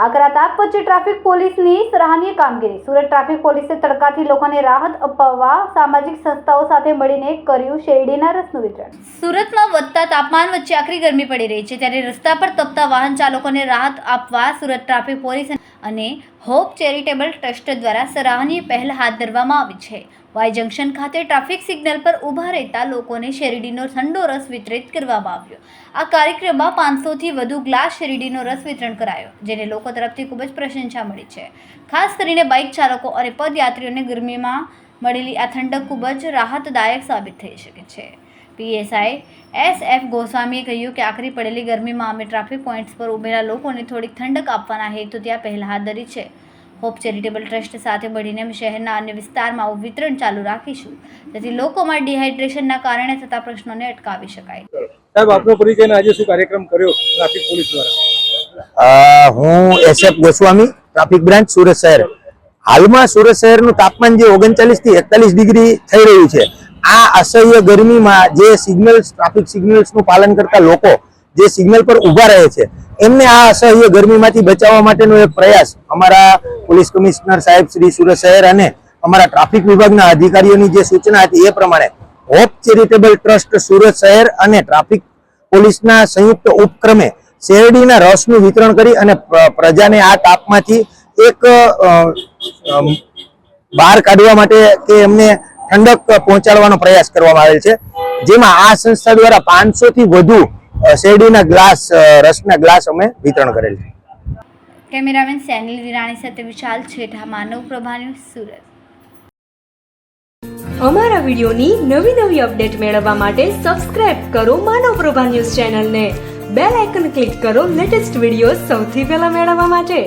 આકરા તાપ વચ્ચે ટ્રાફિક પોલીસની સરાહનીય કામગીરી. સુરત ટ્રાફિક પોલીસે તડકાથી લોકોને રાહત અપાવવા સામાજિક સંસ્થાઓ સાથે મળીને કર્યું શેરડીના રસનું વિતરણ. સુરતમાં વધતા તાપમાન વચ્ચે આકરી ગરમી પડી રહી છે, ત્યારે રસ્તા પર તપતા વાહન ચાલકોને રાહત આપવા સુરત ટ્રાફિક પોલીસ અને હોપ ચેરિટેબલ ટ્રસ્ટ દ્વારા સરાહનીય પહેલ હાથ ધરવામાં આવી છે. વાય જંકશન ખાતે ટ્રાફિક સિગ્નલ પર ઊભા રહેતા લોકોને શેરડીનો ઠંડો રસ વિતરિત કરવામાં આવ્યો. આ કાર્યક્રમમાં 500થી વધુ ગ્લાસ શેરડીનો રસ વિતરણ કરાયો, જેને લોકો તરફથી ખૂબ જ પ્રશંસા મળી છે. ખાસ કરીને બાઇક ચાલકો અને પદયાત્રીઓને ગરમીમાં મળેલી આ ઠંડક ખૂબ જ રાહતદાયક સાબિત થઈ શકે છે. પીએસઆઈ SF ગોસ્વામીએ કહ્યું કે આકરી પડેલી ગરમીમાં અમે ટ્રાફિક પોઈન્ટ્સ પર ઉભેલા લોકોને થોડીક ઠંડક આપવાના હેતુથી આ પહેલ હાથ ધરી છે. હોપ ચેરિટેબલ ટ્રસ્ટ સાથે મળીને અમે શહેરના અન્ય વિસ્તારમાં આવું વિતરણ ચાલુ રાખીશું, જેથી લોકોમાં ડિહાઇડ્રેશનના કારણે થતા પ્રશ્નોને અટકાવી શકાય. સાહેબ, આપનો પરિચય અને આજે શું કાર્યક્રમ કર્યો ટ્રાફિક પોલીસ દ્વારા? હું SF Goswami, traffic branch, Surat શહેર. હાલમાં સુરત શહેરનું તાપમાન જે 39 થી 41 ડિગ્રી થઈ રહ્યું છે, આ અસહ્ય ગરમીમાં જે ટ્રાફિક સિગ્નલ્સનું પાલન કરતા લોકો જે સિગ્નલ પર ઊભા રહે છે, એમને આ અસહ્ય ગરમીમાંથી બચાવવા માટેનો એક પ્રયાસ અમારા પોલીસ કમિશનર સાહેબ શ્રી સુરત શહેર અને અમારા ટ્રાફિક વિભાગના અધિકારીઓની જે સૂચના હતી એ પ્રમાણે હોપ ચેરિટેબલ ટ્રસ્ટ સુરત શહેર અને ટ્રાફિક પોલીસના સંયુક્ત ઉપક્રમે શેરડીના રસનું વિતરણ કરી અને પ્રજાને આ તાપમાંથી એક બહાર કાઢવા માટે કે એમને ઠંડક પહોંચાડવાનો પ્રયાસ કરવામાં આવેલ છે, જેમાં આ સંસ્થા દ્વારા 500 થી વધુ શેરડીના ગ્લાસ, રસના ગ્લાસ અમે વિતરણ કરેલ છે. કેમેરામેન સેનિલ વિરાણી સાથે વિશાલ છેઠા, માનવ પ્રભા ન્યૂઝ, સુરત. અમારા વિડિયોની નવી અપડેટ મેળવવા માટે સબસ્ક્રાઇબ કરો માનવ પ્રભા ન્યૂઝ ચેનલને. બેલ આઇકન ક્લિક કરો લેટેસ્ટ વિડિયો સૌથી પહેલા મેળવવા માટે.